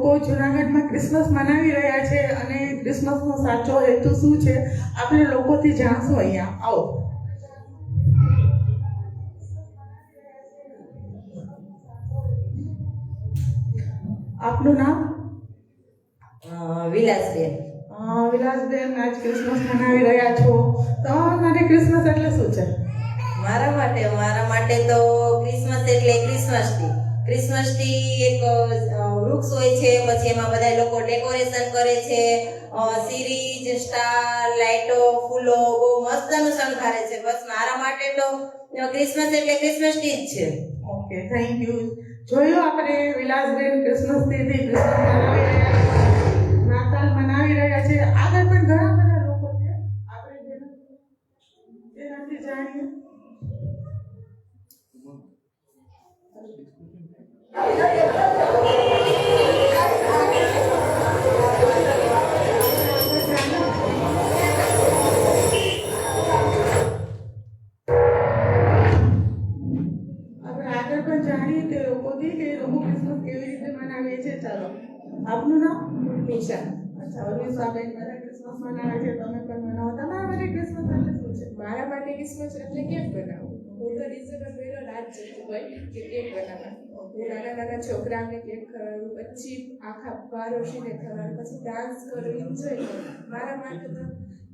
લોકો જૂનાગઢમાં ક્રિસમસ મનાવી રહ્યા છે અને ક્રિસમસનો સાચો હેતુ શું છે આપણે લોકોથી જાણશું. અહીંયા આવો. આપનું નામ? વિલાસબેન. વિલાસબેન, આજ ક્રિસમસ મનાવી રહ્યા છો. તમારા માટે ક્રિસમસ એટલે શું છે? મારા માટે તો ક્રિસમસ એટલે ક્રિસમસ ટ્રી. ક્રિસમસ ટ્રી એક વૃક્ષ હોય છે, પછી એમાં બધા લોકો ડેકોરેશન કરે છે, સીરીઝ, સ્ટાર, લાઇટો, ફૂલો બહુ મસ્તનું શણગારે છે. બસ મારા માટે તો ક્રિસમસ એટલે ક્રિસમસ ટ્રી જ છે. Okay, thank you. જોયું આપણે વિલાસબેન ક્રિસમસ ટ્રીથી ક્રિસમસ મનાવી રહ્યા છે, નાતાલ મનાવી રહ્યા છે. આગળ પણ ઘણા બધા લોકો છે આપણે જેનાથી જાણીએ. આપનું નામ? ઉર્મિશા. અચ્છા, ઉર્મિશાબેન બધા ક્રિસમસ મનાવે છે, તમે પણ મનાવો. તમારા માટે ક્રિસમસ એટલે શું છે? મારા માટે ક્રિસમસ એટલે કેક બનાવવું. હું તો ડિસેમ્બર મહિનો રાત જતી હોય કે કેક બનાવવાનું. હું નાના છોકરાઓને કેક ખવડાવું, પછી આખા પાડોશીને ખવડાવું, પછી ડાન્સ કરું, એન્જોય કરું. મારા માટે તો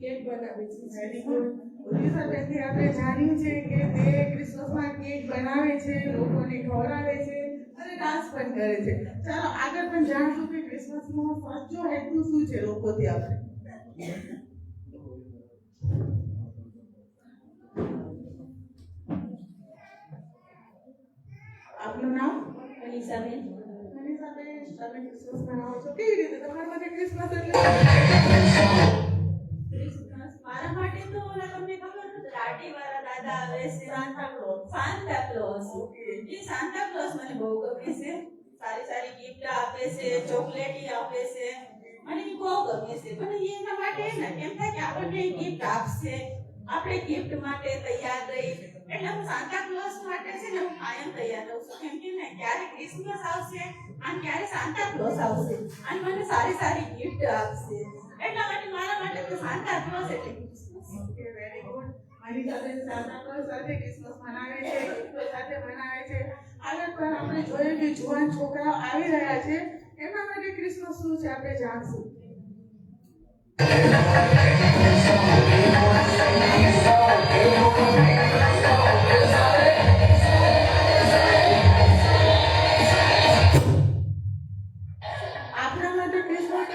કેક બનાવી છે. Very good. ઉર્મિશાબેનથી આપણે જાણ્યું છે કે તે ક્રિસમસમાં કેક બનાવે છે, લોકોને ખવડાવે છે અને ડાન્સ પણ કરે છે. ચાલો આગળ પણ જાણશું કે ક્રિસમસનો સાચો હેતુ શું છે લોકોથી આપણે. આપનું નામ? અનિશાબેન. અનિશાબેન, તમે ક્રિસમસ મનાવો છો, કેવી રીતે? તમારા માટે ક્રિસમસ એટલે ક્રિસમસ મારા માટે તો તમને ખબર છે લાડી વાળા દાદા આવે છે, સાન્તા ક્લોઝ. એ સાન્તા ક્લોઝ મને બહુ ગમે છે. સારી ગિફ્ટ આપે છે, ચોકલેટ આપે છે અને એ બહુ ગમે છે. પણ એના માટે ને એમ થાય કે આપણને ગિફ્ટ આપશે, આપણે ગિફ્ટ માટે તૈયાર રહી. એટલે હું સાન્તા ક્લોઝ માટે છે ને હું કાયમ તૈયાર રહું છું. કેમ કે ને ક્યારે ક્રિસમસ આવશે અને ક્યારે સાન્તા ક્લોઝ આવશે અને મને સારી ગિફ્ટ આપશે. એટલા માટે મારા માટે તો સાન્તા ક્લોઝ એટલે ક્રિસમસ. Okay, very good. અનિશાબેન સાન્તા ક્લોઝ સાથે ક્રિસમસ મનાવે છે, ગિફ્ટો સાથે મનાવે છે. આગળ પણ આપણે જોઈએ કે જુવાન છોકરાઓ આવી રહ્યા છે, એમના માટે ક્રિસમસ શું છે આપણે જાણશું. આપણા માટે ક્રિસમસ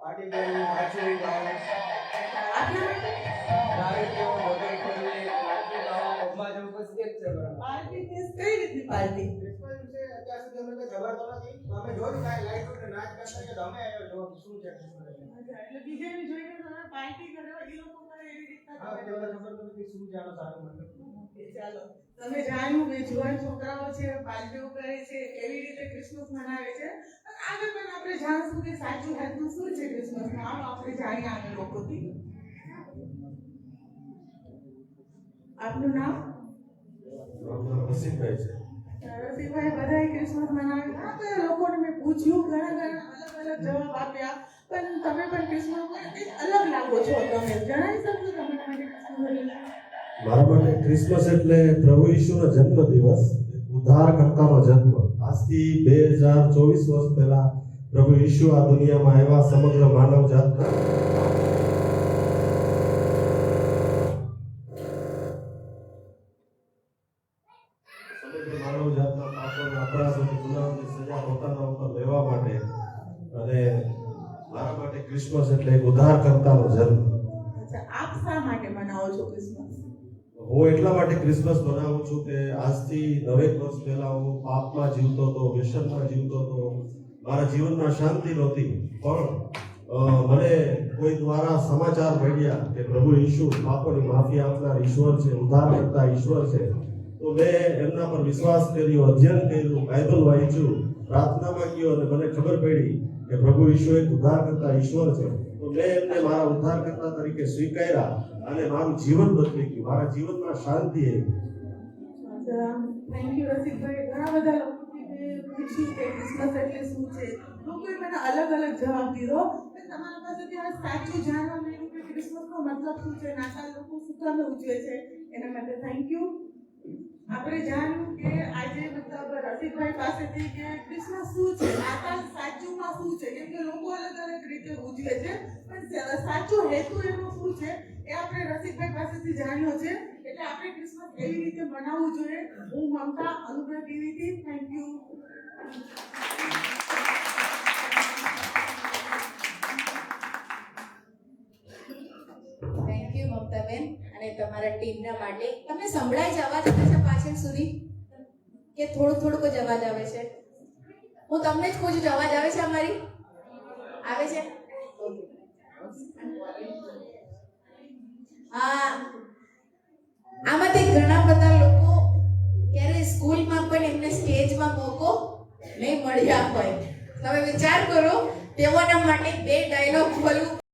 પાર્ટી કરવું, નાચવું, ગાવું, આપણા માટે નારિયેળ મોઢે ખોલીએ, નાચવું, ગાવું, પગમાં જવું, બસ એ જ છે બરાબર. પાર્ટી મીન્સ કઈ રીતની પાર્ટી? ક્રિસમસ છે અત્યાર સુધી અમને કંઈ ખબર તો નથી. અમે જોયું કાંઈ લાઈટો ને નાચ કરતા છે તો અમે આવ્યો જોવા કે શું છે ક્રિસમસ એટલે. અચ્છા, એટલે બીજાને જોઈને તમે પાર્ટી કરો, એ લોકો કરે એવી રીતના હા, તમે તમને ખબર તો નથી શું જાણો સારું મને. ઓકે, ચાલો. તમે જાણ્યું કે જુવાન છોકરાઓ છે, પાર્ટીઓ કરે છે, કેવી રીતે ક્રિસમસ મનાવે છે. અને આગળ પણ આપણે જાણશું કે સાચું હેતુ શું છે ક્રિસમસનો. આમ આપણે જાણીએ આગળ લોકોથી. આપનું નામ? રસિકભાઈ છે. રસિકભાઈ, બધાએ ક્રિસમસ મનાવે. ઘણા બધા લોકોને મેં પૂછ્યું, ઘણા અલગ જવાબ આપ્યા, પણ તમે પણ ક્રિસમસમાં કંઈક અલગ લાગો છો. તમે જણાવી શકશો તમારા માટે ક્રિસમસ એટલે? મારા માટે ક્રિસમસ એટલે પ્રભુ ઈસુનો જન્મદિવસ, ઉદ્ધારકર્તાનો જન્મ. આજથી 2024 વર્ષ પહેલા પ્રભુ ઈસુ આ દુનિયામાં આવ્યા સમગ્ર માનવ જાતના પાપોના અપરાધોની ગુનાહોની સજા પોતાના ઉપર લેવા માટે. અને મારા માટે ક્રિસમસ એટલે એક ઉદ્ધારકર્તાનો જન્મ. અચ્છા, આપ શા માટે મનાવો છો ક્રિસમસ? હું એટલા માટે ક્રિસમસ મનાવું છું કે આજથી 9 વર્ષ પહેલા હું પાપમાં જીવતો હતો, વ્યસનમાં જીવતો હતો, મારા જીવનમાં શાંતિ નહોતી. પણ મને કોઈ દ્વારા સમાચાર મળ્યા કે પ્રભુ ઈસુ પાપોની માફી આપનાર ઈશ્વર છે, ઉદ્ધાર કરતા ઈશ્વર છે. તો મેં એમના પર વિશ્વાસ કર્યો, અધ્યયન કર્યું, બાઇબલ વાંચ્યું, પ્રાર્થનામાં ગયો અને મને ખબર પડી કે પ્રભુ ઈસુ એક ઉદ્ધાર કરતા ઈશ્વર છે. તો મેં એમને મારા ઉદ્ધારકર્તા તરીકે સ્વીકાર્યા અને મારું જીવન બદલી ગયું. મારા જીવનમાં શાંતિ આવી. અચ્છા, થેન્ક યુ રસિકભાઈ. ઘણા બધા લોકોથી પૂછ્યું કે ક્રિસમસ એટલે શું છે, લોકોએ મને અલગ અલગ જવાબ દીધો. પણ તમારા પાસેથી આ સાચું જાણવા મળ્યું કે ક્રિસમસનો મતલબ શું છે, નાતાલ લોકો શું કામ ઉજવે છે, એના માટે થેન્ક યુ. આપણે જાણ્યું કે આજે મતલબ રસિકભાઈ પાસેથી કે ક્રિસમસ શું છે, નાતાલ સાચુંમાં શું છે, કેમ કે લોકો અલગ અલગ રીતે ઉજવે છે, પણ સાચો હેતુ એનો શું છે એ આપણે રસિકભાઈ પાસેથી જાણ્યો છે. એટલે આપણે ક્રિસમસ એવી રીતે મનાવવું જોઈએ. હું મમતા અનુગ્રહ દેવીથી થેન્ક યુ. થેન્ક યુ મમતાબેન અને તમારા ટીમના માટે. તમને સંભળાય છે અવાજ આવે છે પાછળ સુધી કે થોડુંક જ અવાજ આવે છે? હું તમને જ પૂછું છું, અવાજ આવે છે અમારી? આવે છે? હા, આમાંથી ઘણા બધા લોકો ક્યારે સ્કૂલમાં પણ એમને સ્ટેજમાં મોકો નહીં મળ્યા હોય. તમે વિચાર કરો તેઓના માટે 2 ડાયલોગ બોલવું